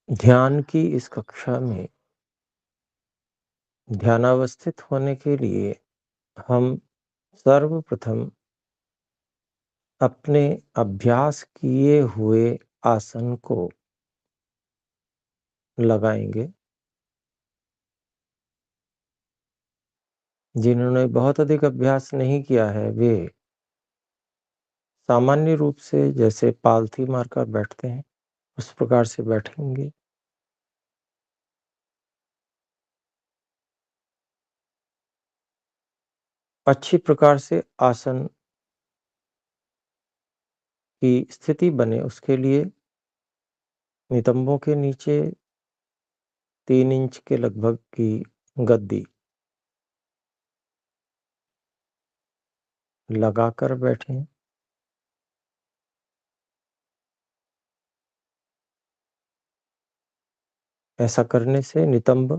ध्यान की इस कक्षा में ध्यानावस्थित होने के लिए हम सर्वप्रथम अपने अभ्यास किए हुए आसन को लगाएंगे। जिन्होंने बहुत अधिक अभ्यास नहीं किया है वे सामान्य रूप से जैसे पालथी मारकर बैठते हैं उस प्रकार से बैठेंगे। अच्छी प्रकार से आसन की स्थिति बने उसके लिए नितंबों के नीचे 3 इंच के लगभग की गद्दी लगाकर बैठें। ऐसा करने से नितंब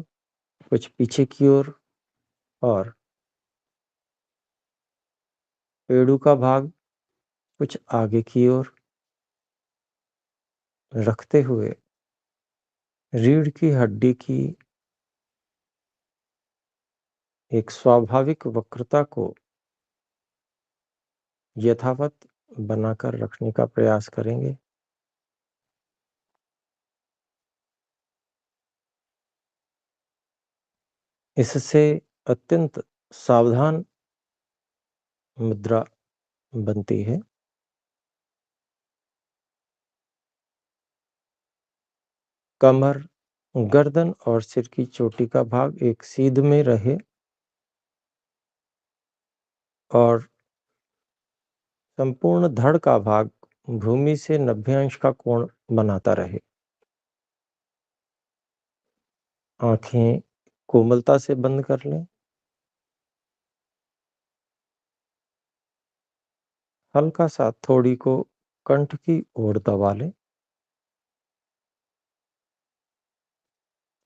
कुछ पीछे की ओर और पेड़ों का भाग कुछ आगे की ओर रखते हुए रीढ़ की हड्डी की एक स्वाभाविक वक्रता को यथावत बनाकर रखने का प्रयास करेंगे। इससे अत्यंत सावधान मुद्रा बनती है। कमर, गर्दन और सिर की चोटी का भाग एक सीध में रहे और संपूर्ण धड़ का भाग भूमि से 90 अंश का कोण बनाता रहे। आंखें कोमलता से बंद कर लें। हल्का सा थोड़ी को कंठ की ओर दबा लें।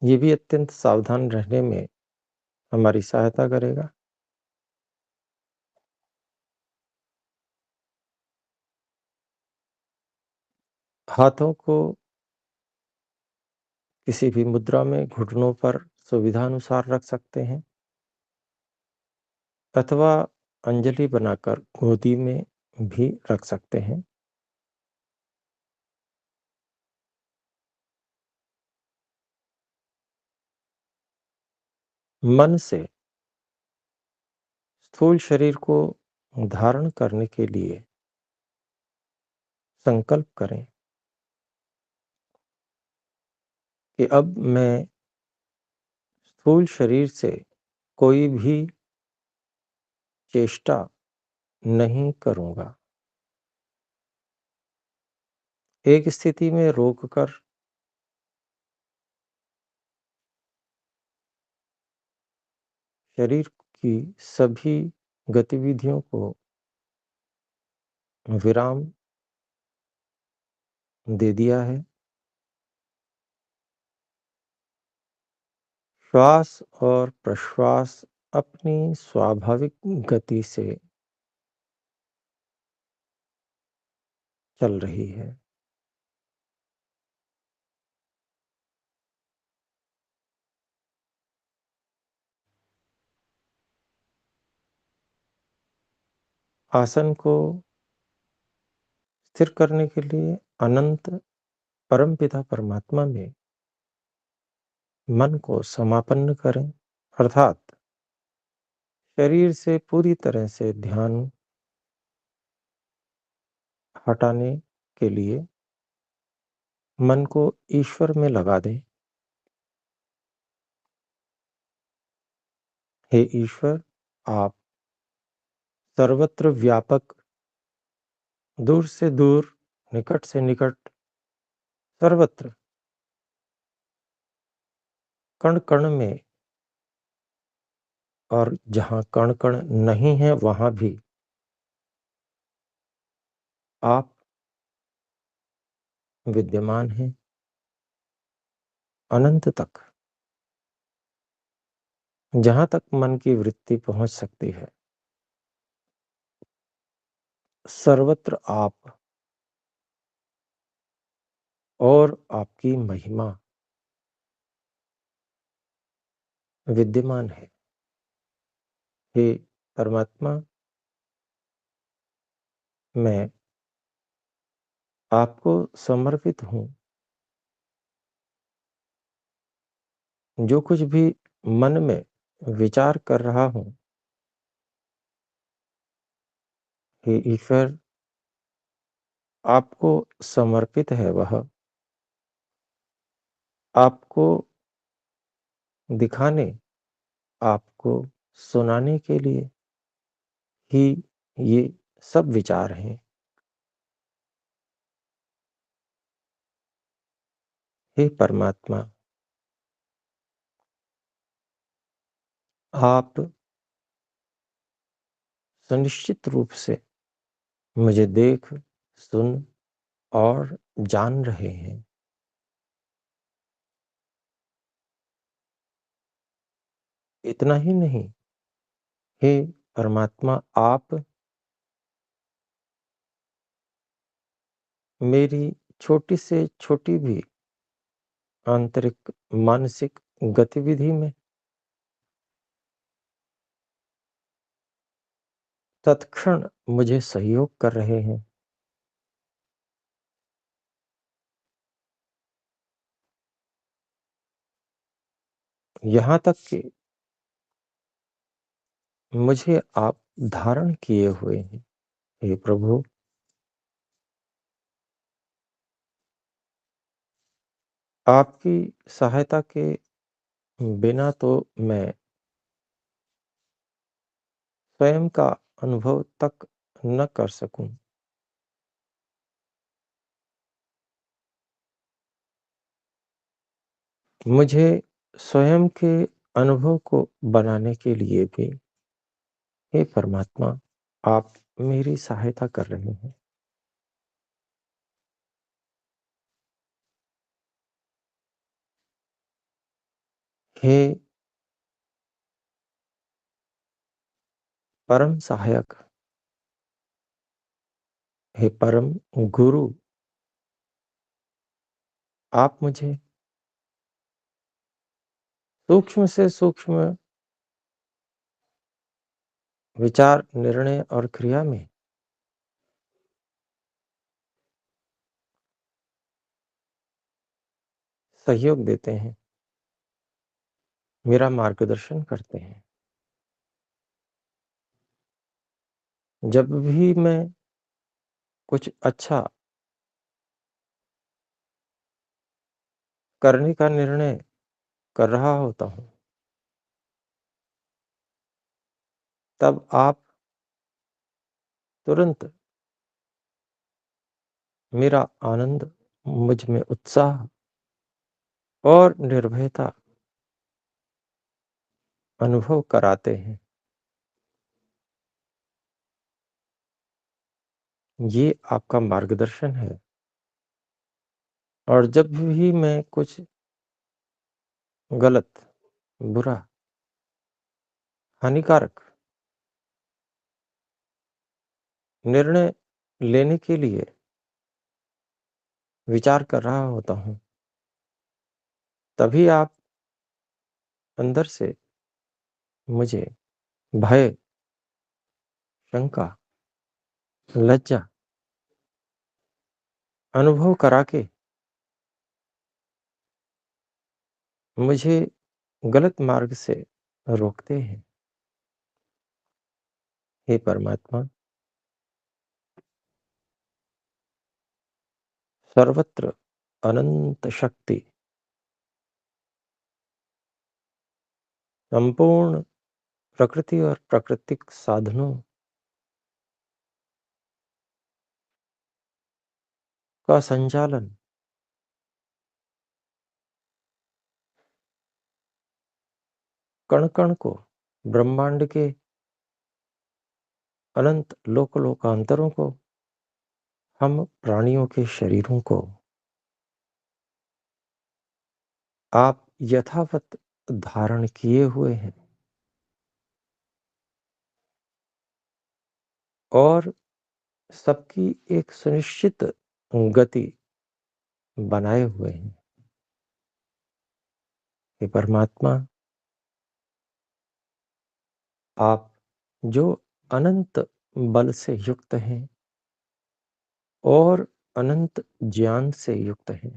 ये भी अत्यंत सावधान रहने में हमारी सहायता करेगा। हाथों को किसी भी मुद्रा में घुटनों पर सुविधानुसार रख सकते हैं अथवा अंजलि बनाकर गोदी में भी रख सकते हैं। मन से स्थूल शरीर को धारण करने के लिए संकल्प करें कि अब मैं स्थूल शरीर से कोई भी चेष्टा नहीं करूंगा। एक स्थिति में रोककर शरीर की सभी गतिविधियों को विराम दे दिया है। श्वास और प्रश्वास अपनी स्वाभाविक गति से चल रही है। आसन को स्थिर करने के लिए अनंत परमपिता परमात्मा में मन को समापन्न करें, अर्थात शरीर से पूरी तरह से ध्यान हटाने के लिए मन को ईश्वर में लगा दें। हे ईश्वर, आप सर्वत्र व्यापक, दूर से दूर, निकट से निकट, सर्वत्र कण कण में और जहाँ कण कण नहीं है वहां भी आप विद्यमान हैं अनंत तक। जहाँ तक मन की वृत्ति पहुँच सकती है, सर्वत्र आप और आपकी महिमा विद्यमान है। हे परमात्मा, मैं आपको समर्पित हूँ। जो कुछ भी मन में विचार कर रहा हूँ, हे ईश्वर, आपको समर्पित है वह। आपको दिखाने, आपको सुनाने के लिए ही ये सब विचार हैं। हे परमात्मा, आप सुनिश्चित रूप से मुझे देख, सुन और जान रहे हैं। इतना ही नहीं, हे परमात्मा, आप मेरी छोटी से छोटी भी आंतरिक मानसिक गतिविधि में तत्क्षण मुझे सहयोग कर रहे हैं। यहाँ तक कि मुझे आप धारण किए हुए हैं। हे प्रभु, आपकी सहायता के बिना तो मैं स्वयं का अनुभव तक न कर सकूं। मुझे स्वयं के अनुभव को बनाने के लिए भी, हे परमात्मा, आप मेरी सहायता कर रहे हैं। हे परम सहायक, हे परम गुरु, आप मुझे सूक्ष्म से सूक्ष्म विचार, निर्णय और क्रिया में सहयोग देते हैं, मेरा मार्गदर्शन करते हैं। जब भी मैं कुछ अच्छा करने का निर्णय कर रहा होता हूँ, तब आप तुरंत मेरा आनंद, मुझ में उत्साह और निर्भयता अनुभव कराते हैं। ये आपका मार्गदर्शन है। और जब भी मैं कुछ गलत, बुरा, हानिकारक निर्णय लेने के लिए विचार कर रहा होता हूँ, तभी आप अंदर से मुझे भय, शंका, लज्जा अनुभव करा के मुझे गलत मार्ग से रोकते हैं। हे परमात्मा, सर्वत्र अनंत शक्ति संपूर्ण प्रकृति और प्राकृतिक साधनों का संचालन कण-कण को, ब्रह्मांड के अनंत लोक-लोकांतरों को, हम प्राणियों के शरीरों को आप यथावत धारण किए हुए हैं। और सबकी एक सुनिश्चित गति बनाए हुए हैं। हे परमात्मा, आप जो अनंत बल से युक्त हैं और अनंत ज्ञान से युक्त हैं,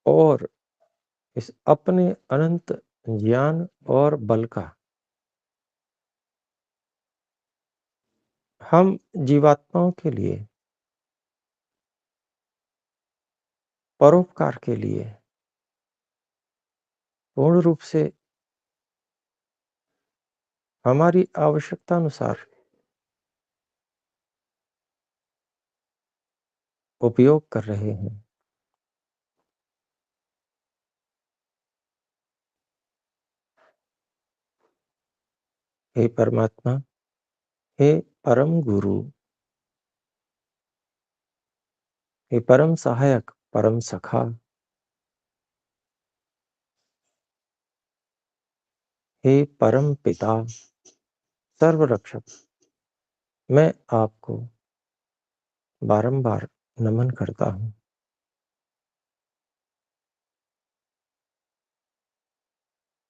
और इस अपने अनंत ज्ञान और बल का हम जीवात्माओं के लिए, परोपकार के लिए पूर्ण रूप से हमारी आवश्यकता अनुसार उपयोग कर रहे हैं। हे परमात्मा, हे परम गुरु, हे परम सहायक, परम सखा, हे परम पिता, सर्वरक्षक, मैं आपको बारंबार नमन करता हूँ।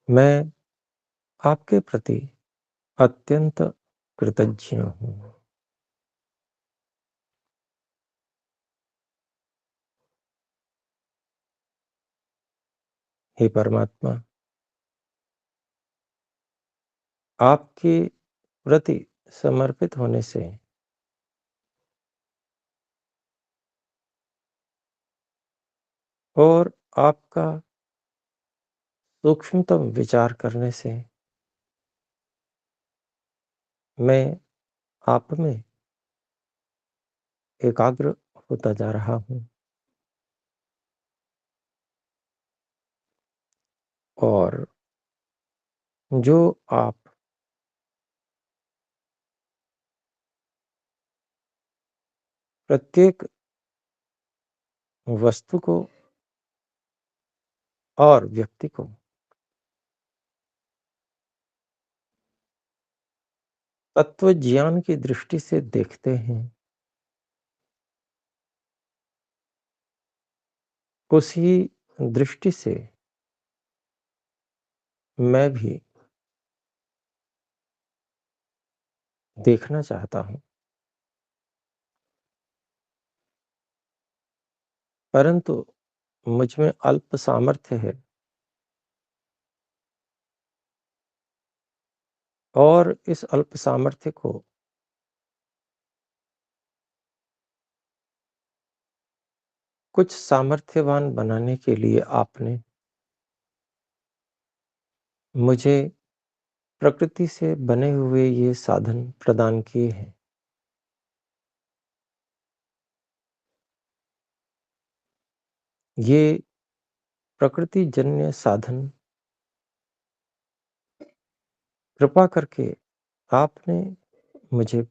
मैं आपके प्रति अत्यंत कृतज्ञ हूँ। हे परमात्मा, आपके प्रति समर्पित होने से और आपका सूक्ष्मतम विचार करने से मैं आप में एकाग्र होता जा रहा हूँ, और जो आप प्रत्येक वस्तु को और व्यक्ति को तत्व ज्ञान की दृष्टि से देखते हैं, उसी दृष्टि से मैं भी देखना चाहता हूँ। परंतु मुझ में अल्प सामर्थ्य है, और इस अल्प सामर्थ्य को कुछ सामर्थ्यवान बनाने के लिए आपने मुझे प्रकृति से बने हुए ये साधन प्रदान किए हैं। ये प्रकृति जन्य साधन कृपा करके आपने मुझे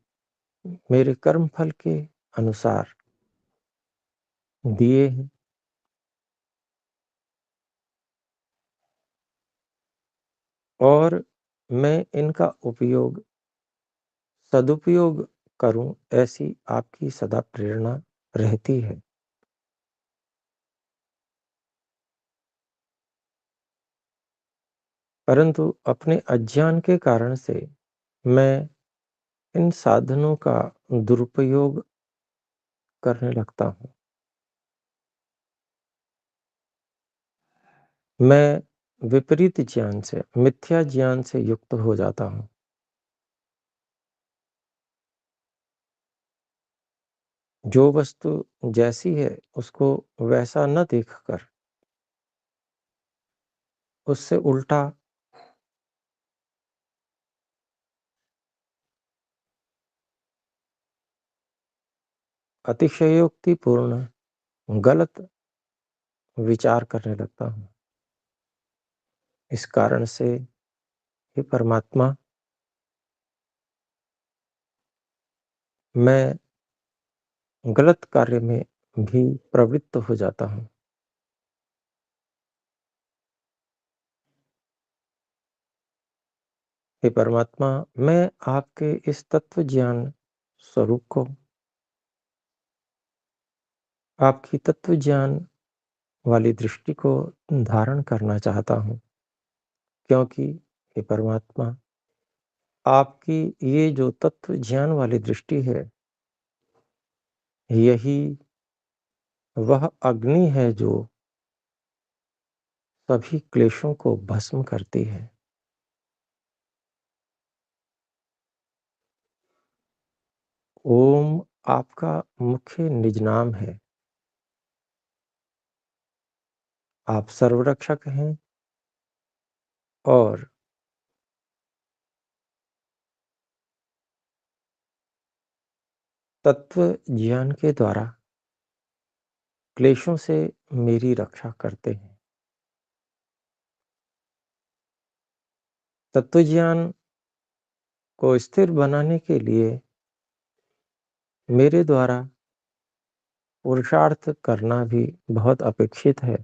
मेरे कर्म फल के अनुसार दिए हैं, और मैं इनका उपयोग सदुपयोग करूं, ऐसी आपकी सदा प्रेरणा रहती है। परंतु अपने अज्ञान के कारण से मैं इन साधनों का दुरुपयोग करने लगता हूँ। मैं विपरीत ज्ञान से, मिथ्या ज्ञान से युक्त हो जाता हूँ। जो वस्तु जैसी है उसको वैसा न देखकर उससे उल्टा अतिशयोक्तिपूर्ण गलत विचार करने लगता हूँ। इस कारण से हे परमात्मा, मैं गलत कार्य में भी प्रवृत्त हो जाता हूँ। हे परमात्मा, मैं आपके इस तत्व ज्ञान स्वरूप को, आपकी तत्व ज्ञान वाली दृष्टि को धारण करना चाहता हूँ, क्योंकि हे परमात्मा, आपकी ये जो तत्व ज्ञान वाली दृष्टि है, यही वह अग्नि है जो सभी क्लेशों को भस्म करती है। ओम आपका मुख्य निज नाम है। आप सर्वरक्षक हैं और तत्व ज्ञान के द्वारा क्लेशों से मेरी रक्षा करते हैं। तत्व ज्ञान को स्थिर बनाने के लिए मेरे द्वारा पुरुषार्थ करना भी बहुत अपेक्षित है,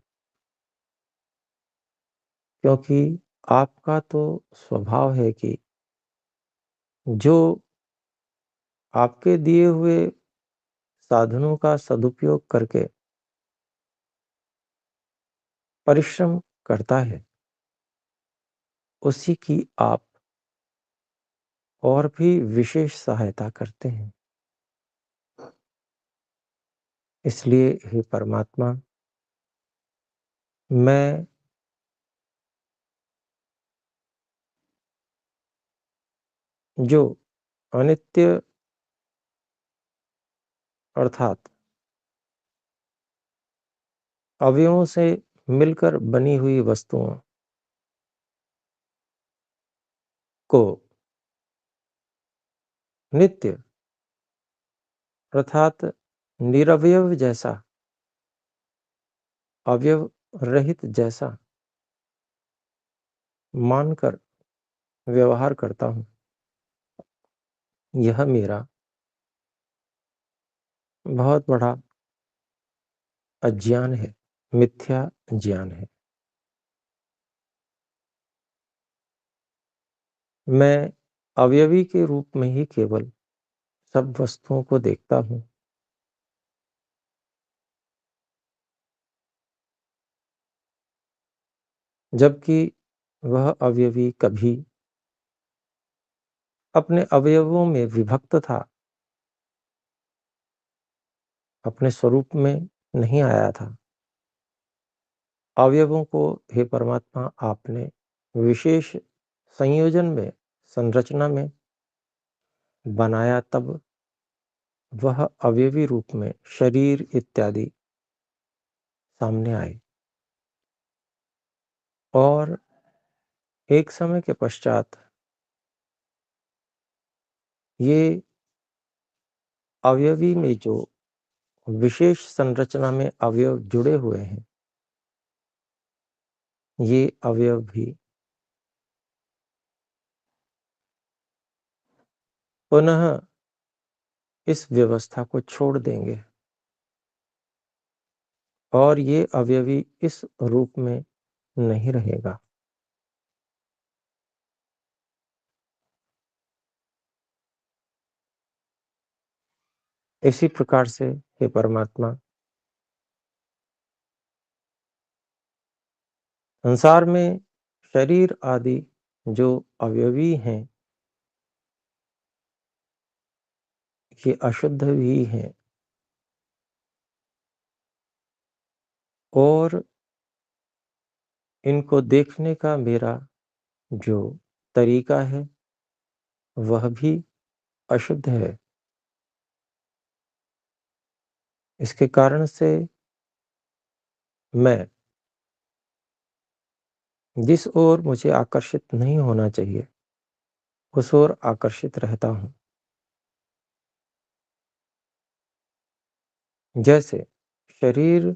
क्योंकि आपका तो स्वभाव है कि जो आपके दिए हुए साधनों का सदुपयोग करके परिश्रम करता है, उसी की आप और भी विशेष सहायता करते हैं। इसलिए हे परमात्मा, मैं जो अनित्य अर्थात अवयवों से मिलकर बनी हुई वस्तुओं को नित्य अर्थात निरवयव जैसा, अवयव रहित जैसा मानकर व्यवहार करता हूँ। यह मेरा बहुत बड़ा अज्ञान है, मिथ्या ज्ञान है। मैं अवयवी के रूप में ही केवल सब वस्तुओं को देखता हूँ, जबकि वह अवयवी कभी अपने अवयवों में विभक्त था, अपने स्वरूप में नहीं आया था। अवयवों को हे परमात्मा आपने विशेष संयोजन में, संरचना में बनाया, तब वह अवयवी रूप में शरीर इत्यादि सामने आए और एक समय के पश्चात ये अवयवी में जो विशेष संरचना में अवयव जुड़े हुए हैं, ये अवयव भी पुनः इस व्यवस्था को छोड़ देंगे और ये अवयवी इस रूप में नहीं रहेगा। इसी प्रकार से हे परमात्मा, संसार में शरीर आदि जो अवयवी हैं, ये अशुद्ध भी हैं और इनको देखने का मेरा जो तरीका है, वह भी अशुद्ध है। इसके कारण से मैं जिस ओर मुझे आकर्षित नहीं होना चाहिए, उस ओर आकर्षित रहता हूँ। जैसे शरीर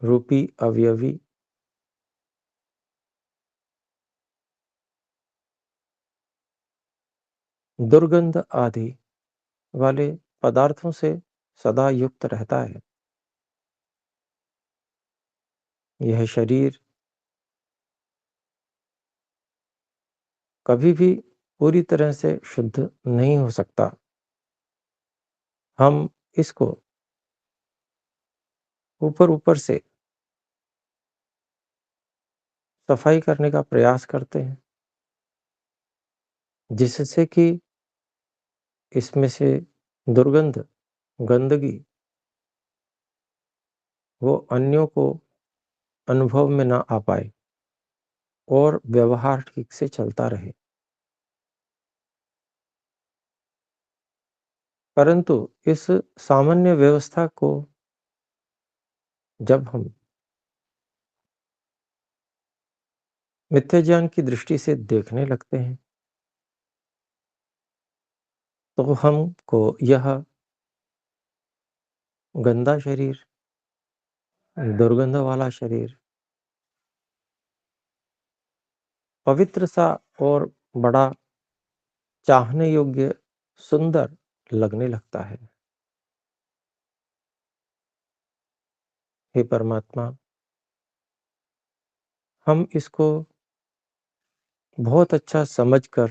रूपी अवयवी दुर्गंध आदि वाले पदार्थों से सदा युक्त रहता है। यह शरीर कभी भी पूरी तरह से शुद्ध नहीं हो सकता। हम इसको ऊपर-ऊपर से सफाई करने का प्रयास करते हैं, जिससे कि इसमें से दुर्गंध, गंदगी वो अन्यों को अनुभव में ना आ पाए और व्यवहार ठीक से चलता रहे। परंतु इस सामान्य व्यवस्था को जब हम मिथ्या ज्ञान की दृष्टि से देखने लगते हैं, तो हमको यह गंदा शरीर, दुर्गंध वाला शरीर, पवित्र सा और बड़ा चाहने योग्य, सुंदर लगने लगता है। हे परमात्मा, हम इसको बहुत अच्छा समझकर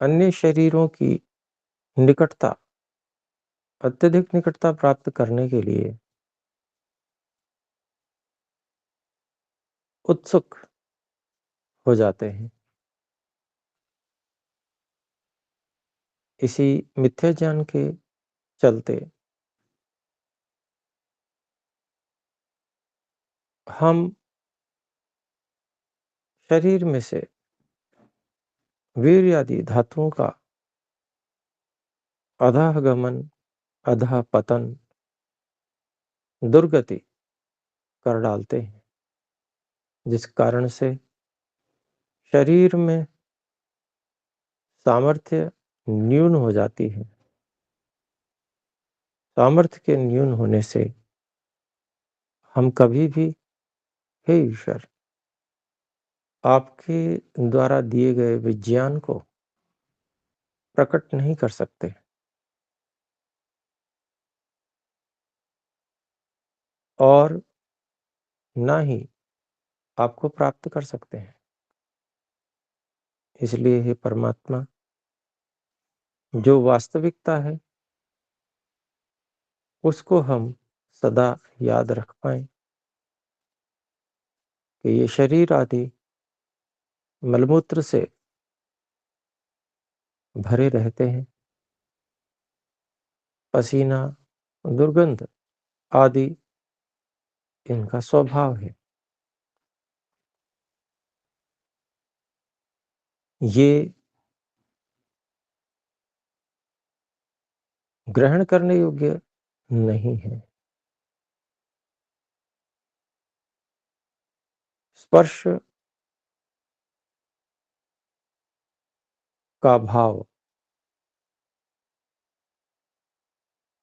अन्य शरीरों की निकटता, अत्यधिक निकटता प्राप्त करने के लिए उत्सुक हो जाते हैं। इसी मिथ्या ज्ञान के चलते हम शरीर में से वीर्य आदि धातुओं का अधःगमन, अधःपतन, दुर्गति कर डालते हैं, जिस कारण से शरीर में सामर्थ्य न्यून हो जाती है। सामर्थ्य के न्यून होने से हम कभी भी, हे ईश्वर, आपके द्वारा दिए गए विज्ञान को प्रकट नहीं कर सकते और ना ही आपको प्राप्त कर सकते हैं। इसलिए हे परमात्मा, जो वास्तविकता है उसको हम सदा याद रख पाएँ कि ये शरीर आदि मलमूत्र से भरे रहते हैं। पसीना, दुर्गंध आदि इनका स्वभाव है। ये ग्रहण करने योग्य नहीं है। स्पर्श का भाव,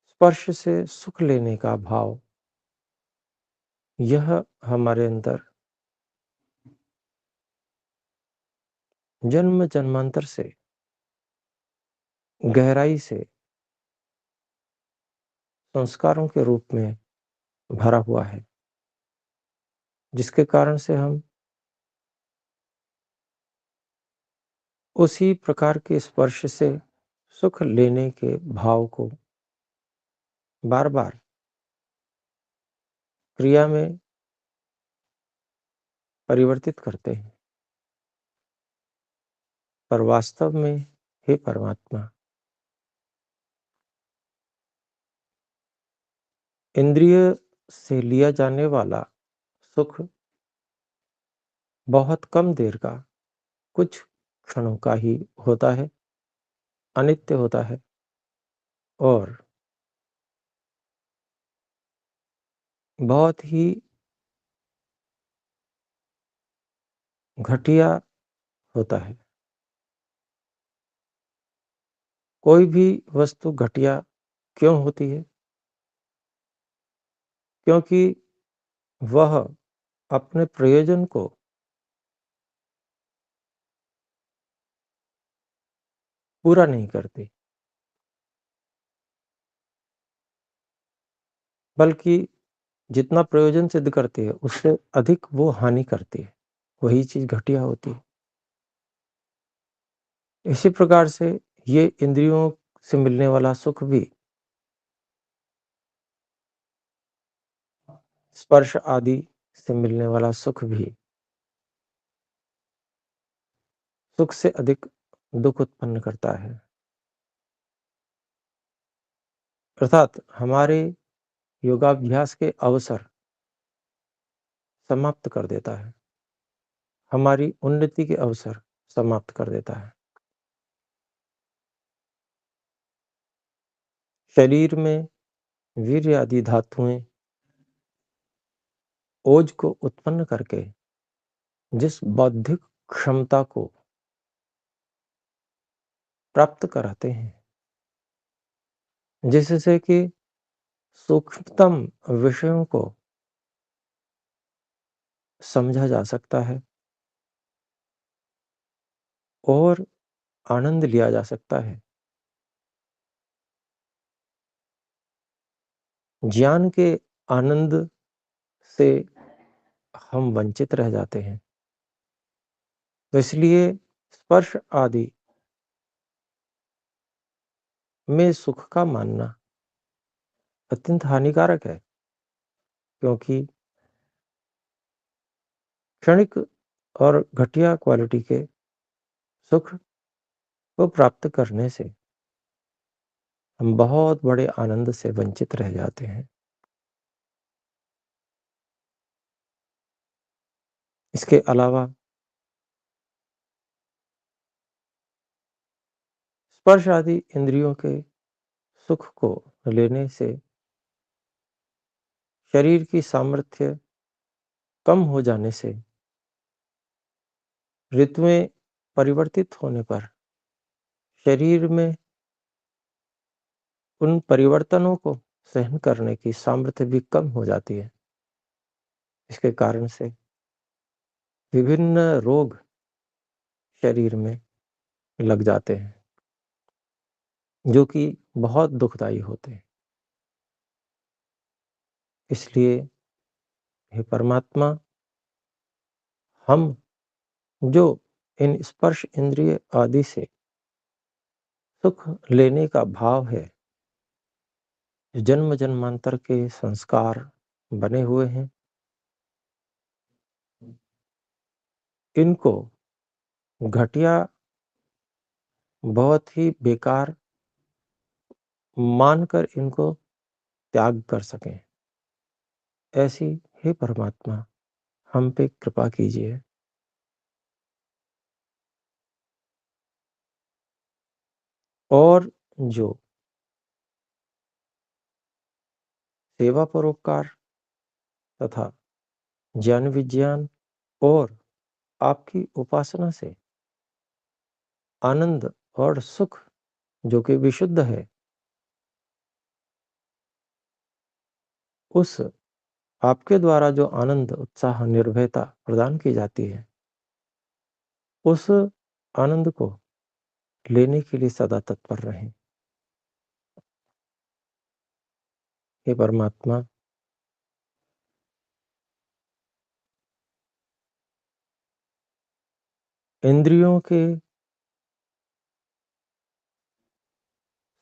स्पर्श से सुख लेने का भाव, यह हमारे अंदर जन्म-जन्मांतर से गहराई से संस्कारों के रूप में भरा हुआ है, जिसके कारण से हम उसी प्रकार के स्पर्श से सुख लेने के भाव को बार-बार क्रिया में परिवर्तित करते हैं। पर वास्तव में, हे परमात्मा, इंद्रिय से लिया जाने वाला सुख बहुत कम देर का, कुछ क्षणों का ही होता है, अनित्य होता है और बहुत ही घटिया होता है। कोई भी वस्तु घटिया क्यों होती है? क्योंकि वह अपने प्रयोजन को पूरा नहीं करती, बल्कि जितना प्रयोजन सिद्ध करती है, उससे अधिक वो हानि करती है। वही चीज़ घटिया होती है। इसी प्रकार से ये इंद्रियों से मिलने वाला सुख भी, स्पर्श आदि से मिलने वाला सुख भी, सुख से अधिक दुःख उत्पन्न करता है। अर्थात हमारे योगाभ्यास के अवसर समाप्त कर देता है, हमारी उन्नति के अवसर समाप्त कर देता है। शरीर में वीर्य आदि धातुएँ ओज को उत्पन्न करके जिस बौद्धिक क्षमता को प्राप्त कराते हैं, जिससे कि सूक्ष्मतम विषयों को समझा जा सकता है और आनंद लिया जा सकता है। ज्ञान के आनंद से हम वंचित रह जाते हैं। तो इसलिए स्पर्श आदि में सुख का मानना अत्यंत हानिकारक है, क्योंकि क्षणिक और घटिया क्वालिटी के सुख को प्राप्त करने से हम बहुत बड़े आनंद से वंचित रह जाते हैं। इसके अलावा स्पर्श आदि इंद्रियों के सुख को लेने से शरीर की सामर्थ्य कम हो जाने से, ऋतुएं परिवर्तित होने पर शरीर में उन परिवर्तनों को सहन करने की सामर्थ्य भी कम हो जाती है। इसके कारण से विभिन्न रोग शरीर में लग जाते हैं, जो कि बहुत दुखदाई होते हैं। इसलिए हे परमात्मा, हम जो इन स्पर्श इंद्रिय आदि से सुख लेने का भाव है, जन्म जन्मांतर के संस्कार बने हुए हैं, इनको घटिया, बहुत ही बेकार मानकर इनको त्याग कर सकें, ऐसी हे परमात्मा हम पे कृपा कीजिए। और जो सेवा परोपकार तथा ज्ञान विज्ञान और आपकी उपासना से आनंद और सुख जो कि विशुद्ध है, उस आपके द्वारा जो आनंद, उत्साह, निर्भयता प्रदान की जाती है, उस आनंद को लेने के लिए सदा तत्पर रहें। हे परमात्मा, इंद्रियों के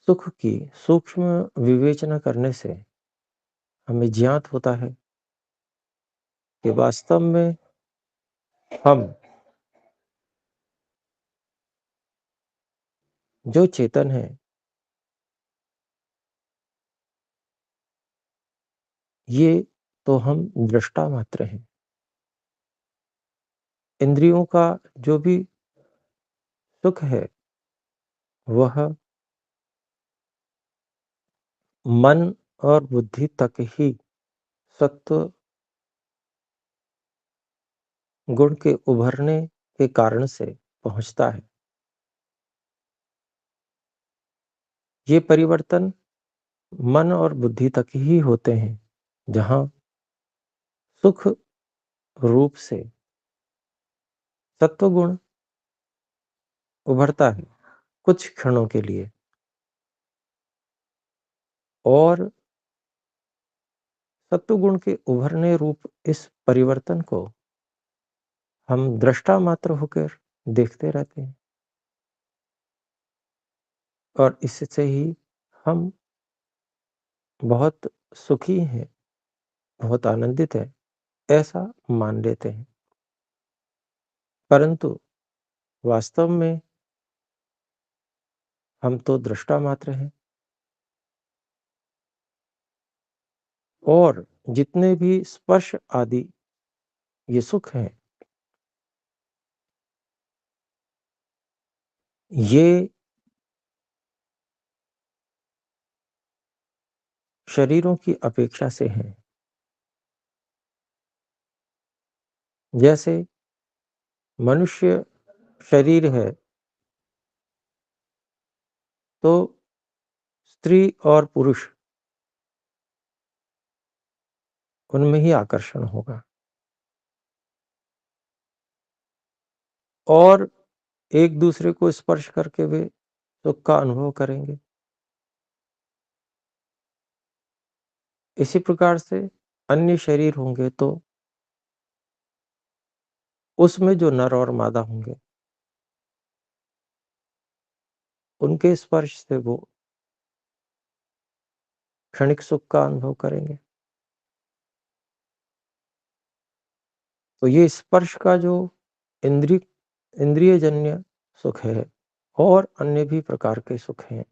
सुख की सूक्ष्म विवेचना करने से हमें ज्ञात होता है कि वास्तव में हम जो चेतन हैं, ये तो हम दृष्टा मात्र हैं। इंद्रियों का जो भी सुख है, वह मन और बुद्धि तक ही सत्व गुण के उभरने के कारण से पहुंचता है। ये परिवर्तन मन और बुद्धि तक ही होते हैं, जहाँ सुख रूप से सत्वगुण उभरता है कुछ क्षणों के लिए, और सत्वगुण के उभरने रूप इस परिवर्तन को हम दृष्टा मात्र होकर देखते रहते हैं। और इससे ही हम बहुत सुखी हैं, बहुत आनंदित हैं, ऐसा मान लेते हैं। परंतु वास्तव में हम तो दृष्टा मात्र हैं और जितने भी स्पर्श आदि ये सुख हैं, ये शरीरों की अपेक्षा से हैं। जैसे मनुष्य शरीर है, तो स्त्री और पुरुष उनमें ही आकर्षण होगा और एक दूसरे को स्पर्श करके वे सुख का अनुभव करेंगे। इसी प्रकार से अन्य शरीर होंगे तो उसमें जो नर और मादा होंगे, उनके स्पर्श से वो क्षणिक सुख का अनुभव करेंगे। तो ये स्पर्श का जो इंद्रिय इंद्रियजन्य सुख है और अन्य भी प्रकार के सुख हैं,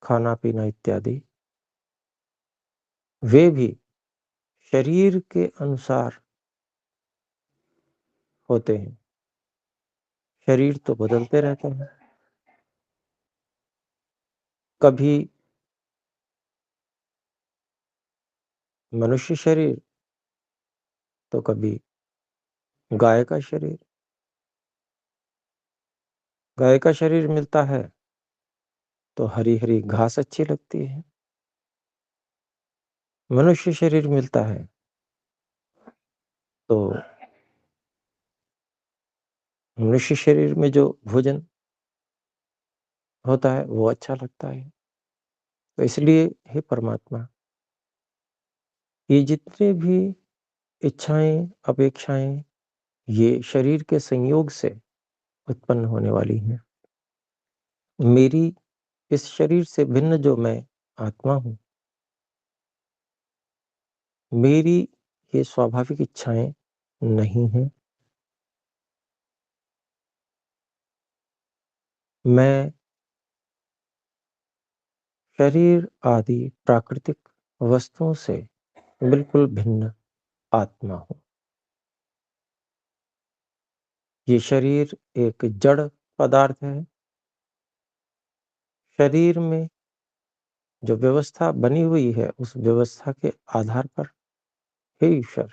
खाना-पीना इत्यादि, वे भी शरीर के अनुसार होते हैं। शरीर तो बदलते रहते हैं। कभी मनुष्य शरीर, तो कभी गाय का शरीर। गाय का शरीर मिलता है तो हरी-हरी घास अच्छी लगती है। मनुष्य शरीर मिलता है तो मनुष्य शरीर में जो भोजन होता है वो अच्छा लगता है। तो इसलिए हे परमात्मा, ये जितने भी इच्छाएँ, अपेक्षाएँ ये शरीर के संयोग से उत्पन्न होने वाली हैं। मेरी इस शरीर से भिन्न जो मैं आत्मा हूँ, मेरी ये स्वाभाविक इच्छाएँ नहीं हैं। मैं शरीर आदि प्राकृतिक वस्तुओं से बिल्कुल भिन्न आत्मा हूँ। ये शरीर एक जड़ पदार्थ है। शरीर में जो व्यवस्था बनी हुई है, उस व्यवस्था के आधार पर, हे ईश्वर,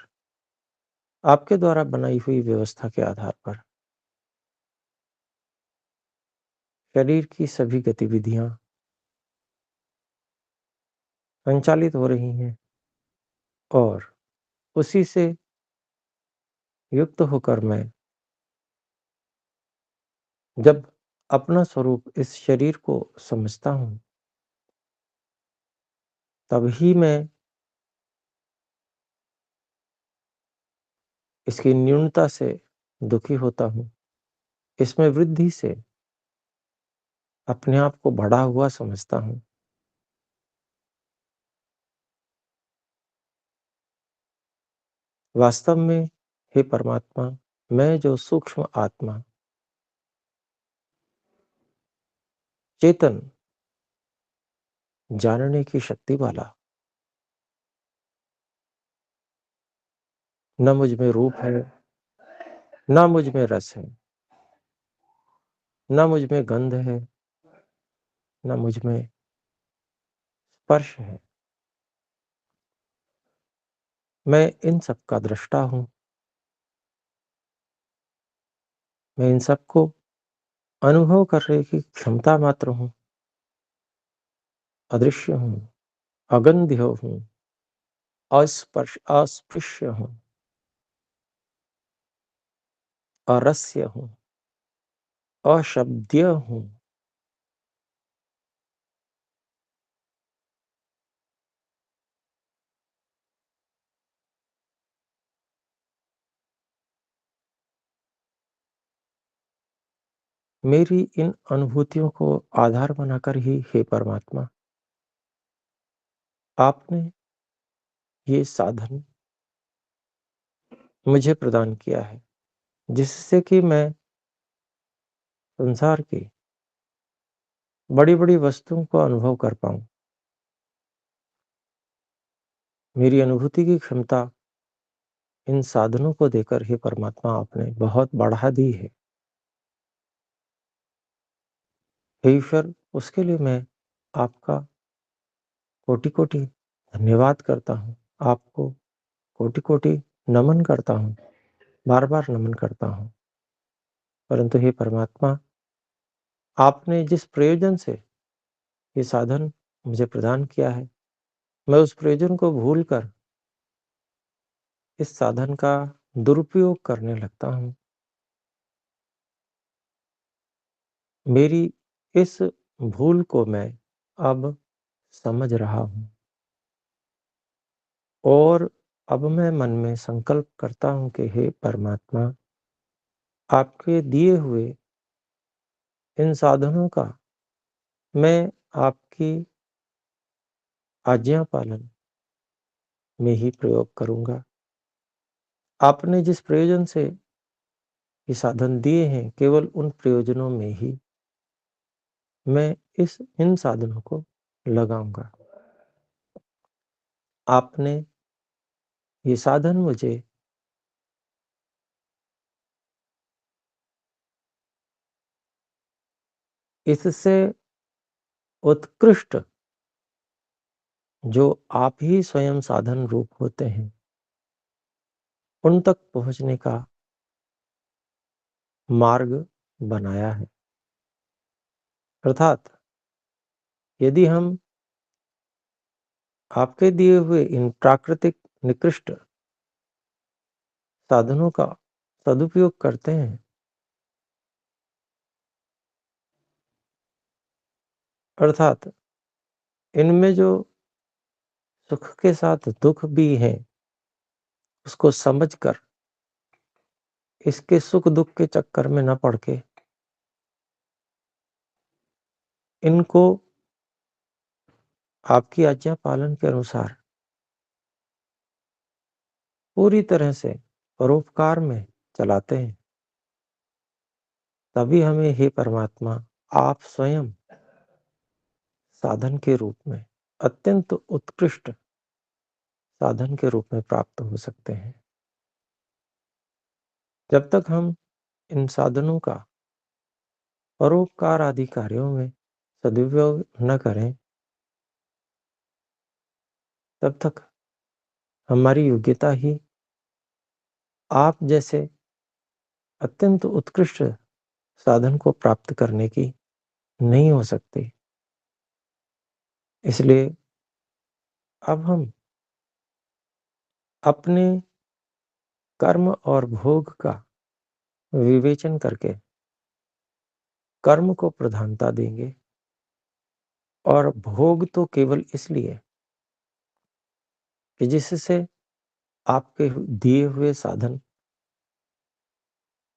आपके द्वारा बनाई हुई व्यवस्था के आधार पर शरीर की सभी गतिविधियाँ संचालित हो रही हैं और उसी से युक्त होकर मैं जब अपना स्वरूप इस शरीर को समझता हूँ, तब ही मैं इसकी न्यूनता से दुखी होता हूँ। इसमें वृद्धि से अपने आप को बढ़ा हुआ समझता हूँ। वास्तव में हे परमात्मा, मैं जो सूक्ष्म आत्मा, चेतन, जानने की शक्ति वाला, न मुझ में रूप है, न मुझ में रस है, न मुझ में गंध है, न मुझ में स्पर्श है। मैं इन सब का दृष्टा हूँ। मैं इन सबको अनुभव करने की क्षमता मात्र हूँ। अदृश्य हूँ, अगंध्य हूँ, अस्पृश्य हूँ, अरस्य हूँ, अशब्द्य हूँ। मेरी इन अनुभूतियों को आधार बनाकर ही हे परमात्मा, आपने ये साधन मुझे प्रदान किया है, जिससे कि मैं संसार की बड़ी-बड़ी वस्तुओं को अनुभव कर पाऊँ। मेरी अनुभूति की क्षमता इन साधनों को देकर हे परमात्मा आपने बहुत बढ़ा दी है। हे ईश्वर, उसके लिए मैं आपका कोटि-कोटि धन्यवाद करता हूँ। आपको कोटि-कोटि नमन करता हूँ, बार-बार नमन करता हूँ। परंतु हे परमात्मा, आपने जिस प्रयोजन से ये साधन मुझे प्रदान किया है, मैं उस प्रयोजन को भूलकर इस साधन का दुरुपयोग करने लगता हूँ। मेरी इस भूल को मैं अब समझ रहा हूँ और अब मैं मन में संकल्प करता हूँ कि हे परमात्मा, आपके दिए हुए इन साधनों का मैं आपकी आज्ञा पालन में ही प्रयोग करूँगा। आपने जिस प्रयोजन से ये साधन दिए हैं, केवल उन प्रयोजनों में ही मैं इन साधनों को लगाऊँगा। आपने ये साधन मुझे इससे उत्कृष्ट जो आप ही स्वयं साधन रूप होते हैं, उन तक पहुँचने का मार्ग बनाया है। अर्थात यदि हम आपके दिए हुए इन प्राकृतिक निकृष्ट साधनों का सदुपयोग करते हैं, अर्थात इनमें जो सुख के साथ दुख भी है, उसको समझकर इसके सुख-दुख के चक्कर में न पड़ के इनको आपकी आज्ञा पालन के अनुसार पूरी तरह से परोपकार में चलाते हैं, तभी हमें हे परमात्मा आप स्वयं साधन के रूप में अत्यंत उत्कृष्ट साधन के रूप में प्राप्त हो सकते हैं। जब तक हम इन साधनों का परोपकार आदि कार्यों में सदुपयोग न करें, तब तक हमारी योग्यता ही आप जैसे अत्यंत उत्कृष्ट साधन को प्राप्त करने की नहीं हो सकती। इसलिए अब हम अपने कर्म और भोग का विवेचन करके कर्म को प्रधानता देंगे और भोग तो केवल इसलिए कि जिससे आपके दिए हुए साधन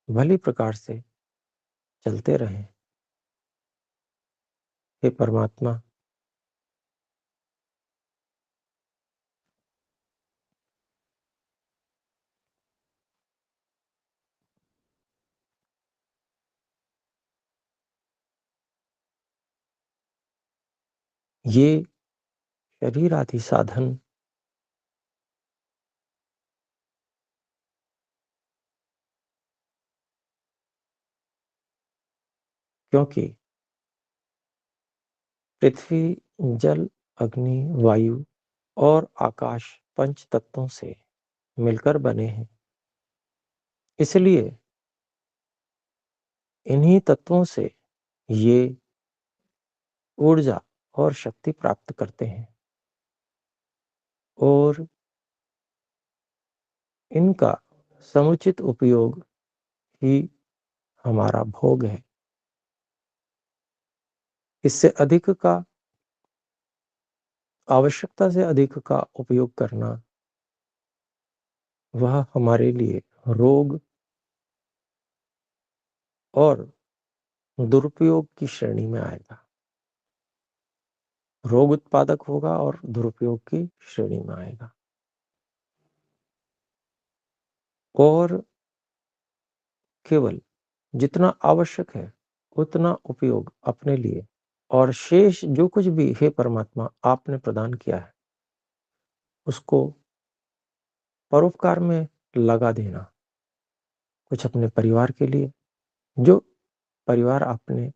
भली प्रकार से चलते रहें। हे परमात्मा, ये शरीर आदि साधन क्योंकि पृथ्वी, जल, अग्नि, वायु और आकाश पंच तत्वों से मिलकर बने हैं। इसलिए इन्हीं तत्वों से ये ऊर्जा और शक्ति प्राप्त करते हैं और इनका समुचित उपयोग ही हमारा भोग है। इससे अधिक का आवश्यकता से अधिक का उपयोग करना वह हमारे लिए रोग और दुरुपयोग की श्रेणी में आएगा। रोग उत्पादक होगा और दुरुपयोग की श्रेणी में आएगा। और केवल जितना आवश्यक है, उतना उपयोग अपने लिए और शेष जो कुछ भी हे परमात्मा आपने प्रदान किया है, उसको परोपकार में लगा देना। कुछ अपने परिवार के लिए, जो परिवार आपने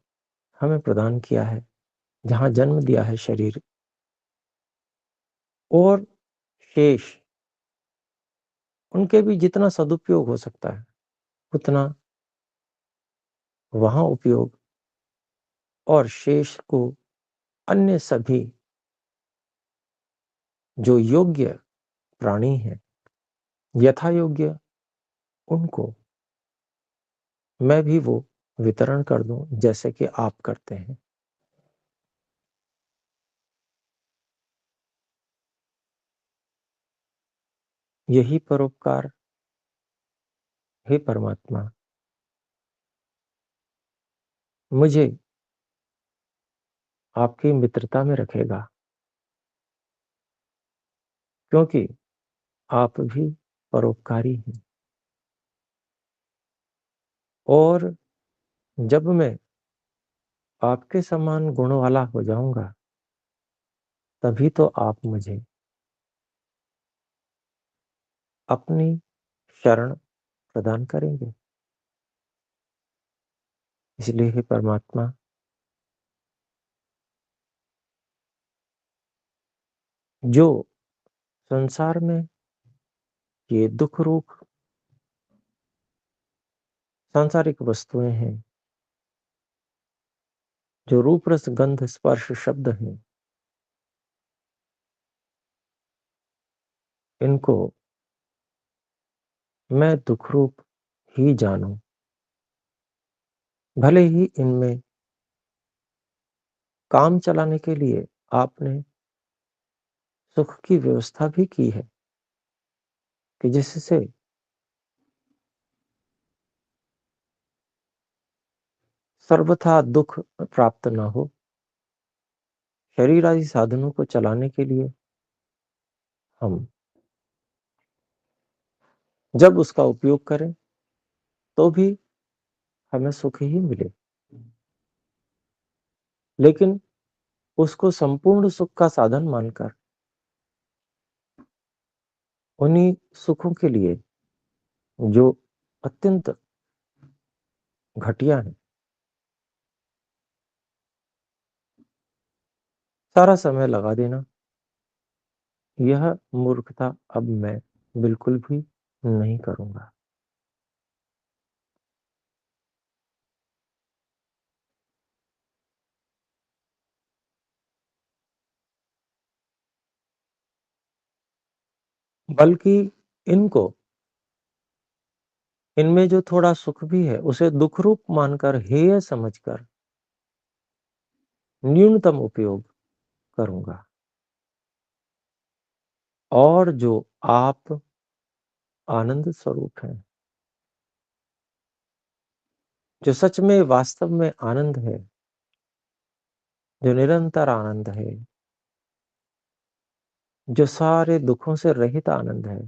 हमें प्रदान किया है, जहाँ जन्म दिया है शरीर, और शेष उनके भी जितना सदुपयोग हो सकता है, उतना वहाँ उपयोग, और शेष को अन्य सभी जो योग्य प्राणी हैं, यथा योग्य उनको मैं भी वो वितरण कर दूं, जैसे कि आप करते हैं। यही परोपकार हे परमात्मा मुझे आपकी मित्रता में रखेगा, क्योंकि आप भी परोपकारी हैं। और जब मैं आपके समान गुण वाला हो जाऊंगा, तभी तो आप मुझे अपनी शरण प्रदान करेंगे। इसलिए हे परमात्मा, जो संसार में ये दुख रूप सांसारिक वस्तुएं हैं, जो रूप रस गंध स्पर्श शब्द हैं, इनको मैं दुख रूप ही जानूं। भले ही इनमें काम चलाने के लिए आपने सुख की व्यवस्था भी की है, कि जिससे सर्वथा दुख प्राप्त न हो। शरीर आदि साधनों को चलाने के लिए हम जब उसका उपयोग करें, तो भी हमें सुख ही मिले। लेकिन उसको संपूर्ण सुख का साधन मानकर उन्हीं सुखों के लिए जो अत्यंत घटिया है, सारा समय लगा देना, यह मूर्खता अब मैं बिल्कुल भी नहीं करूंगा। बल्कि इनको, इनमें जो थोड़ा सुख भी है, उसे दुख रूप मानकर, हेय समझकर न्यूनतम उपयोग करूंगा। और जो आप आनंद स्वरूप हैं, जो सच में वास्तव में आनंद है, जो निरंतर आनंद है, जो सारे दुखों से रहित आनंद है,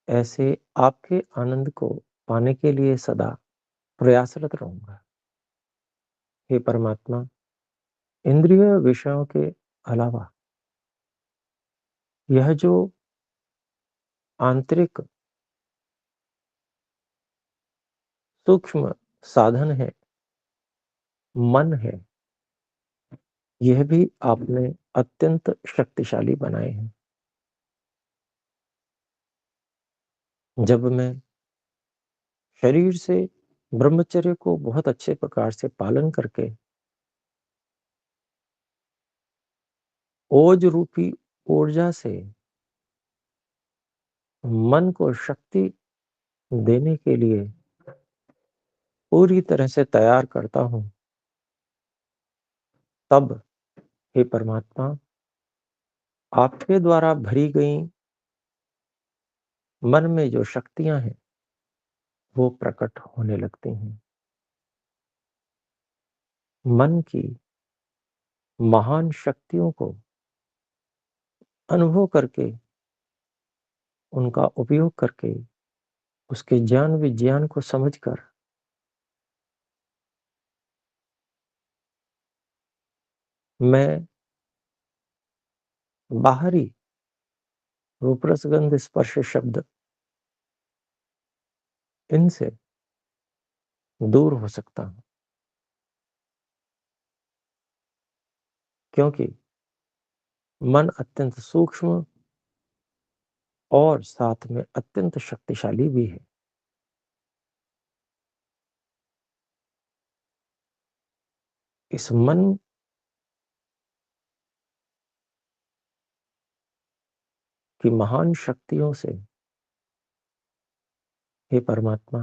ऐसे आपके आनंद को पाने के लिए सदा प्रयासरत रहूंगा। हे परमात्मा, इंद्रिय विषयों के अलावा यह जो आंतरिक सूक्ष्म साधन है, मन है, यह भी आपने अत्यंत शक्तिशाली बनाए हैं। जब मैं शरीर से ब्रह्मचर्य को बहुत अच्छे प्रकार से पालन करके ओज रूपी ऊर्जा से मन को शक्ति देने के लिए पूरी तरह से तैयार करता हूँ, तब हे परमात्मा, आपके द्वारा भरी गई मन में जो शक्तियां हैं, वो प्रकट होने लगती हैं। मन की महान शक्तियों को अनुभव करके, उनका उपयोग करके, उसके ज्ञान विज्ञान को समझकर मैं बाहरी रूप रसगंध स्पर्श शब्द इनसे दूर हो सकता हूँ। क्योंकि मन अत्यंत सूक्ष्म और साथ में अत्यंत शक्तिशाली भी है। इस मन की महान शक्तियों से हे परमात्मा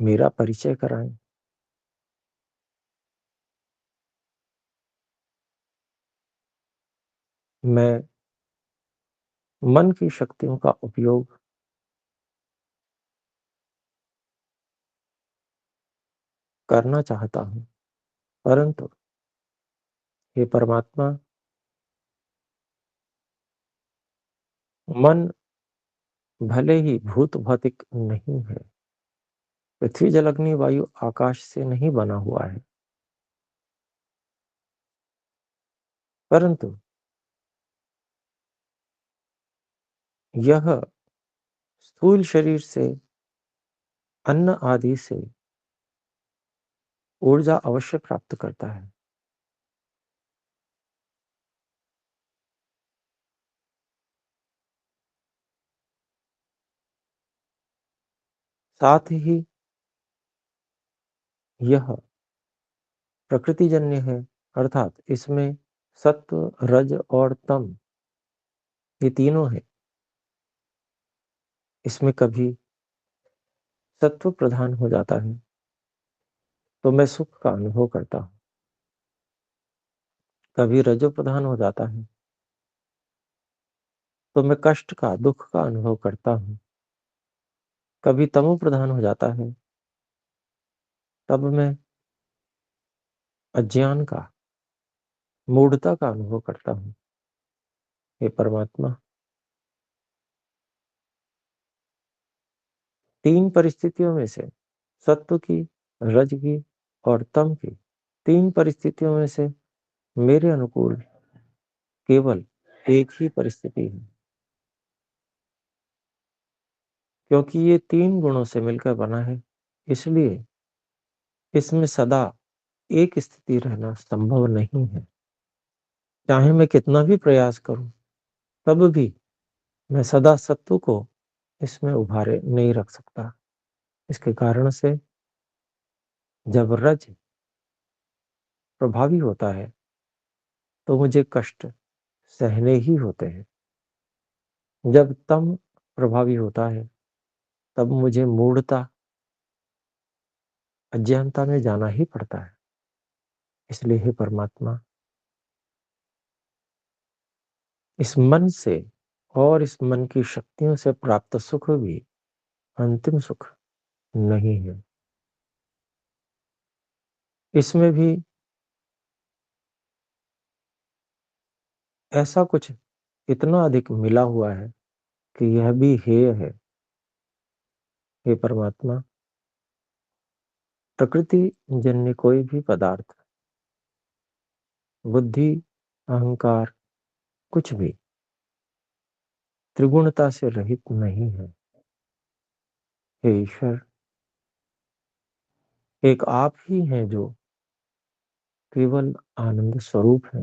मेरा परिचय कराएं। मैं मन की शक्तियों का उपयोग करना चाहता हूँ, परंतु हे परमात्मा मन भले ही भूत भौतिक नहीं है, पृथ्वी जल अग्नि वायु आकाश से नहीं बना हुआ है, परंतु यह स्थूल शरीर से, अन्न आदि से ऊर्जा अवश्य प्राप्त करता है। साथ ही यह प्रकृतिजन्य है, अर्थात इसमें सत्व, रज और तम ये तीनों हैं। इसमें कभी सत्व प्रधान हो जाता है तो मैं सुख का अनुभव करता हूँ, कभी रजो प्रधान हो जाता है तो मैं कष्ट का, दुख का अनुभव करता हूँ, कभी तमो प्रधान हो जाता है तब मैं अज्ञान का, मूढ़ता का अनुभव करता हूँ। हे परमात्मा तीन परिस्थितियों में से, सत्व की, रज की और तम की, तीन परिस्थितियों में से मेरे अनुकूल केवल एक ही परिस्थिति है, क्योंकि ये तीन गुणों से मिलकर बना है, इसलिए इसमें सदा एक स्थिति रहना संभव नहीं है। चाहे मैं कितना भी प्रयास करूं, तब भी मैं सदा सत्व को इसमें उभारे नहीं रख सकता। इसके कारण से जब रज प्रभावी होता है तो मुझे कष्ट सहने ही होते हैं। जब तम प्रभावी होता है तब मुझे मूढ़ता, अज्ञानता में जाना ही पड़ता है। इसलिए हे परमात्मा इस मन से और इस मन की शक्तियों से प्राप्त सुख भी अंतिम सुख नहीं है। इसमें भी ऐसा कुछ इतना अधिक मिला हुआ है कि यह भी हेय है। हे परमात्मा प्रकृति जन्य कोई भी पदार्थ, बुद्धि, अहंकार, कुछ भी त्रिगुणता से रहित नहीं है। हे ईश्वर एक आप ही हैं जो केवल आनंद स्वरूप है।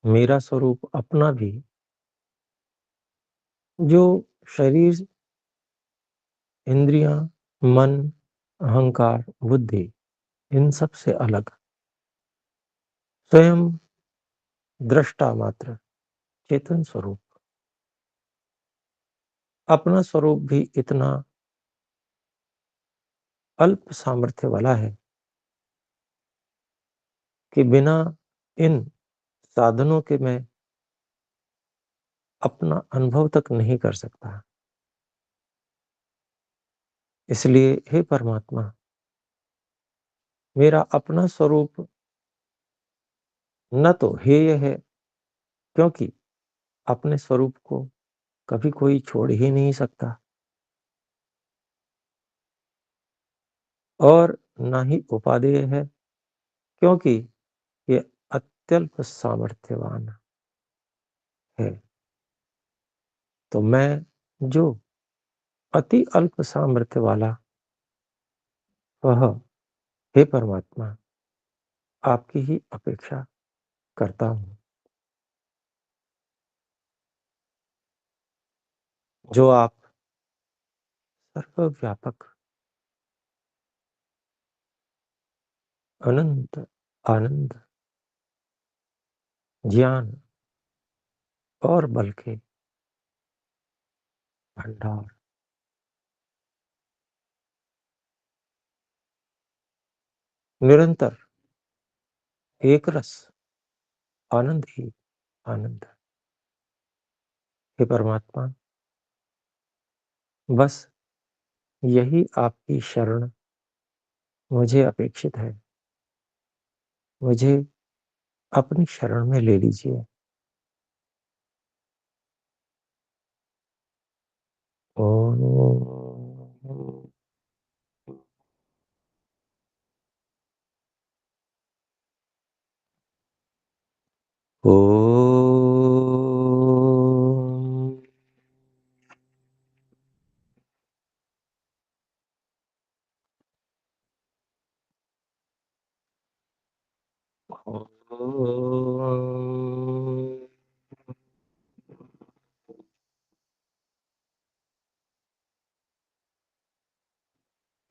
मेरा स्वरूप अपना भी जो शरीर, इंद्रियां, मन, अहंकार, बुद्धि इन सब से अलग स्वयं दृष्टा मात्र चेतन स्वरूप, अपना स्वरूप भी इतना अल्प सामर्थ्य वाला है कि बिना इन साधनों के मैं अपना अनुभव तक नहीं कर सकता। इसलिए हे परमात्मा, मेरा अपना स्वरूप न तो हेय है, क्योंकि अपने स्वरूप को कभी कोई छोड़ ही नहीं सकता, और ना ही उपादेय है, क्योंकि ये अत्यल्प सामर्थ्यवान है। तो मैं जो अति अल्प सामर्थ्य वाला, वह हे परमात्मा, आपकी ही अपेक्षा करता हूँ। जो आप सर्वव्यापक, अनंत आनंद, ज्ञान और बल के भंडार, निरंतर एक रस आनंद ही आनंद। हे परमात्मा, बस यही आपकी शरण मुझे अपेक्षित है। मुझे अपनी शरण में ले लीजिए। ओम। ओम। ओम।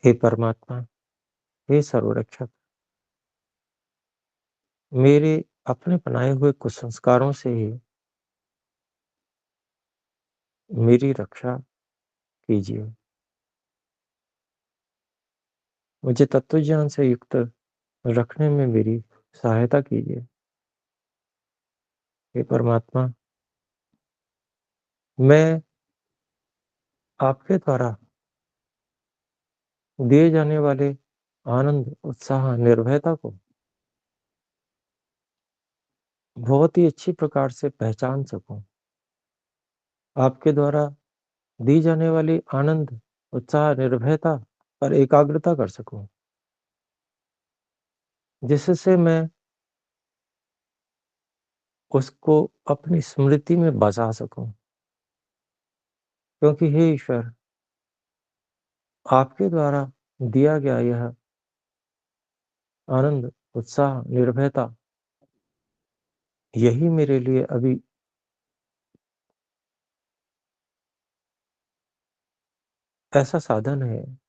हे परमात्मा, हे सर्वरक्षक, मेरे अपने बनाए हुए कुसंस्कारों से ही मेरी रक्षा कीजिए। मुझे तत्वज्ञान से युक्त रखने में मेरी सहायता कीजिए। हे परमात्मा, मैं आपके द्वारा दिए जाने वाले आनंद, उत्साह, निर्भयता को बहुत ही अच्छी प्रकार से पहचान सकूं। आपके द्वारा दी जाने वाली आनंद, उत्साह, निर्भयता पर एकाग्रता कर सकूं, जिससे मैं उसको अपनी स्मृति में बसा सकूं। क्योंकि हे ईश्वर, आपके द्वारा दिया गया यह आनंद, उत्साह, निर्भयता, यही मेरे लिए अभी ऐसा साधन है,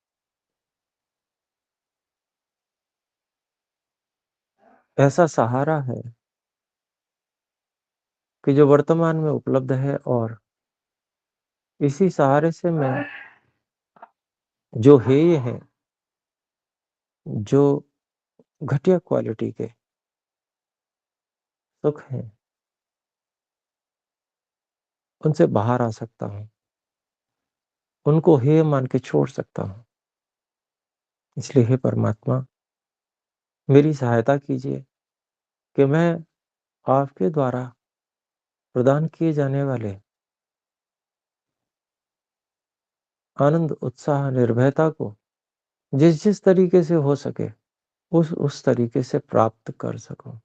ऐसा सहारा है कि जो वर्तमान में उपलब्ध है, और इसी सहारे से मैं जो हेय हैं, जो घटिया क्वालिटी के सुख हैं, उनसे बाहर आ सकता हूँ। उनको हेय मान के छोड़ सकता हूँ। इसलिए हे परमात्मा, मेरी सहायता कीजिए कि मैं आपके द्वारा प्रदान किए जाने वाले आनंद, उत्साह, निर्भयता को जिस-जिस तरीके से हो सके, उस तरीके से प्राप्त कर सकूँ।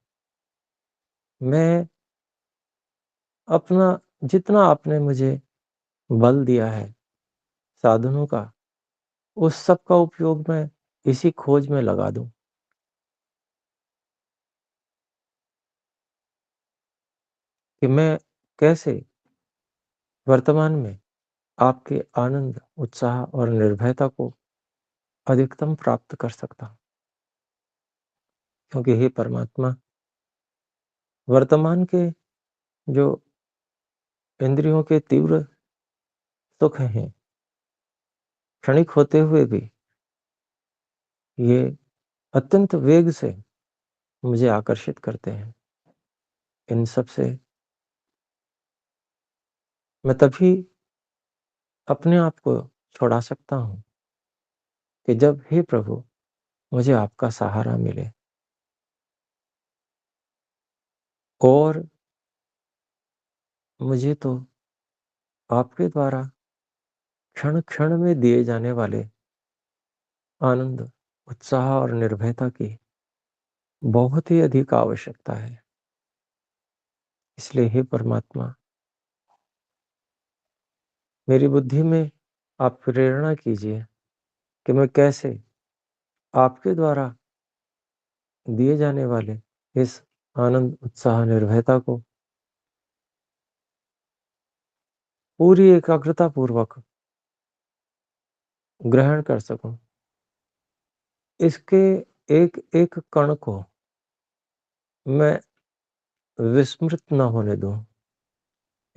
मैं अपना जितना आपने मुझे बल दिया है साधनों का, उस सब का उपयोग मैं इसी खोज में लगा दूँ कि मैं कैसे वर्तमान में आपके आनंद, उत्साह और निर्भयता को अधिकतम प्राप्त कर सकता हूँ। क्योंकि हे परमात्मा, वर्तमान के जो इंद्रियों के तीव्र सुख हैं, क्षणिक होते हुए भी ये अत्यंत वेग से मुझे आकर्षित करते हैं। इन सब से मैं तभी अपने आप को छुड़ा सकता हूँ कि जब हे प्रभु मुझे आपका सहारा मिले और मुझे तो आपके द्वारा क्षण-क्षण में दिए जाने वाले आनंद, उत्साह और निर्भयता की बहुत ही अधिक आवश्यकता है। इसलिए हे परमात्मा, मेरी बुद्धि में आप प्रेरणा कीजिए कि मैं कैसे आपके द्वारा दिए जाने वाले इस आनंद, उत्साह, निर्भयता को पूरी एकाग्रता पूर्वक ग्रहण कर सकूँ। इसके एक-एक कण को मैं विस्मृत ना होने दूँ।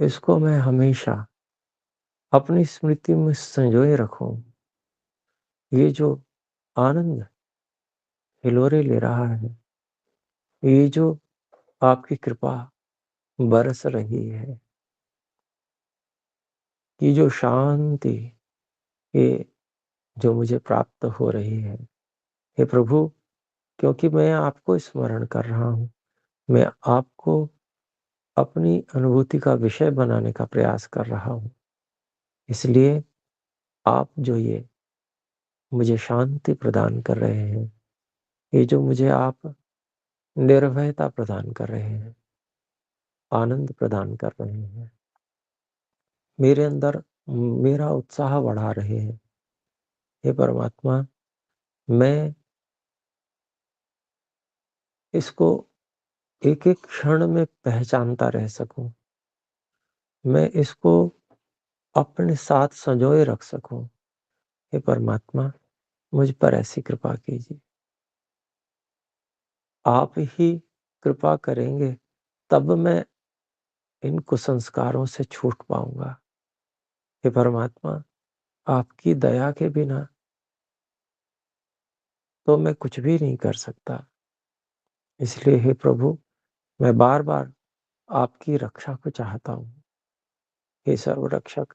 इसको मैं हमेशा अपनी स्मृति में संजोए रखूँ। ये जो आनंद हिलोरे ले रहा है, ये जो आपकी कृपा बरस रही है, ये जो शांति, ये जो मुझे प्राप्त हो रही है, हे प्रभु, क्योंकि मैं आपको स्मरण कर रहा हूँ, मैं आपको अपनी अनुभूति का विषय बनाने का प्रयास कर रहा हूँ। इसलिए आप जो ये मुझे शांति प्रदान कर रहे हैं, ये जो मुझे आप निर्भयता प्रदान कर रहे हैं, आनंद प्रदान कर रहे हैं, मेरे अंदर मेरा उत्साह बढ़ा रहे हैं। हे परमात्मा, मैं इसको एक-एक क्षण में पहचानता रह सकूँ। मैं इसको अपने साथ सँजोए रख सकूँ। हे परमात्मा, मुझ पर ऐसी कृपा कीजिए। आप ही कृपा करेंगे, तब मैं इन कुसंस्कारों से छूट पाऊँगा। हे परमात्मा, आपकी दया के बिना तो मैं कुछ भी नहीं कर सकता। इसलिए हे प्रभु, मैं बार-बार आपकी रक्षा को चाहता हूँ। हे सर्वरक्षक,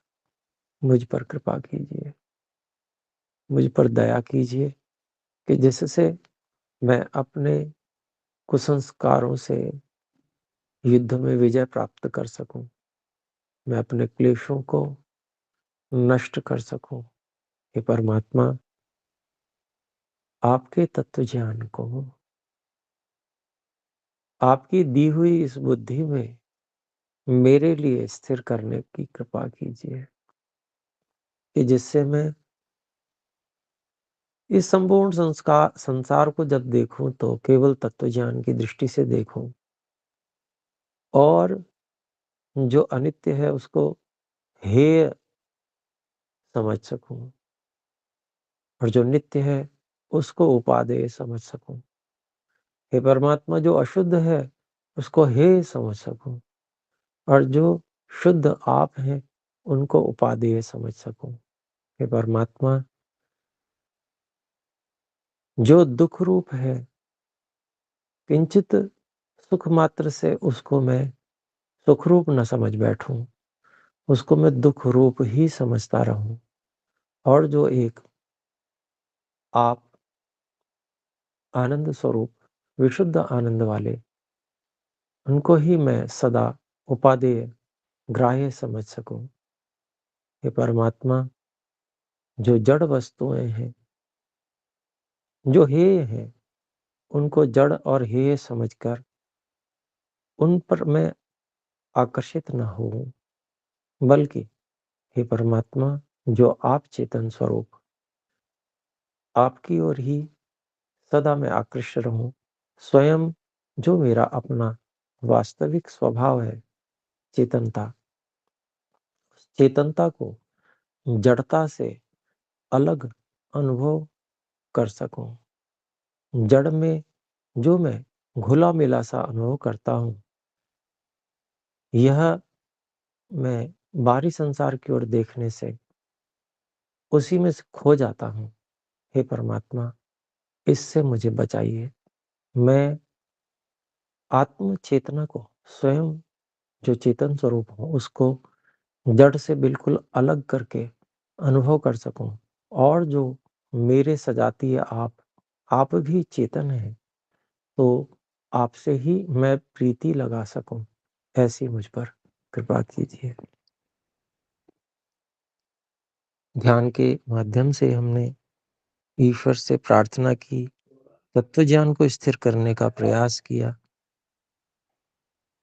मुझ पर कृपा कीजिए, मुझ पर दया कीजिए कि जिससे मैं अपने कुसंस्कारों से युद्ध में विजय प्राप्त कर सकूँ। मैं अपने क्लेशों को नष्ट कर सकूँ। हे परमात्मा, आपके तत्व ज्ञान को आपकी दी हुई इस बुद्धि में मेरे लिए स्थिर करने की कृपा कीजिए कि जिससे मैं इस संपूर्ण संसार को जब देखूँ तो केवल तत्व ज्ञान की दृष्टि से देखूँ और जो अनित्य है उसको हेय समझ सकूँ और जो नित्य है उसको उपादेय समझ सकूँ। हे परमात्मा, जो अशुद्ध है उसको हेय समझ सकूँ और जो शुद्ध आप हैं उनको उपादेय समझ सकूँ। हे परमात्मा, जो दुःख रूप है किंचित सुख मात्र से उसको मैं सुख रूप न समझ बैठूँ, उसको मैं दुःख रूप ही समझता रहूँ और जो एक आप आनंद स्वरूप, विशुद्ध आनंद वाले, उनको ही मैं सदा उपादेय, ग्राह्य समझ सकूँ। हे परमात्मा, जो जड़ वस्तुएँ हैं, जो हेय हैं, उनको जड़ और हेय समझकर उन पर मैं आकर्षित न होऊँ, बल्कि हे परमात्मा, जो आप चेतन स्वरूप, आपकी ओर ही सदा मैं आकृष्ट रहूँ। स्वयं जो मेरा अपना वास्तविक स्वभाव है, चेतनता, उस चेतनता को जड़ता से अलग अनुभव कर सकूँ। जड़ में जो मैं घुला-मिला सा अनुभव करता हूँ, यह मैं बाहरी संसार की ओर देखने से उसी में से खो जाता हूँ। हे परमात्मा, इससे मुझे बचाइए। मैं आत्म चेतना को, स्वयं जो चेतन स्वरूप हूँ, उसको जड़ से बिल्कुल अलग करके अनुभव कर सकूं, और जो मेरे सजाती है आप भी चेतन हैं, तो आपसे ही मैं प्रीति लगा सकूं, ऐसी मुझ पर कृपा कीजिए। ध्यान के माध्यम से हमने ईश्वर से प्रार्थना की, तत्व ज्ञान को स्थिर करने का प्रयास किया।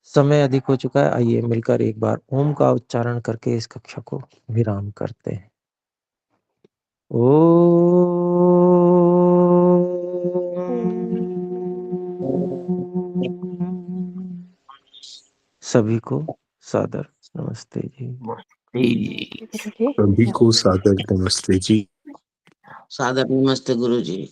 समय अधिक हो चुका है, आइए मिलकर एक बार ओम का उच्चारण करके इस कक्षा को विराम करते हैं। सभी को सादर नमस्ते जी। सभी को सादर नमस्ते जी। सादर नमस्ते गुरु जी।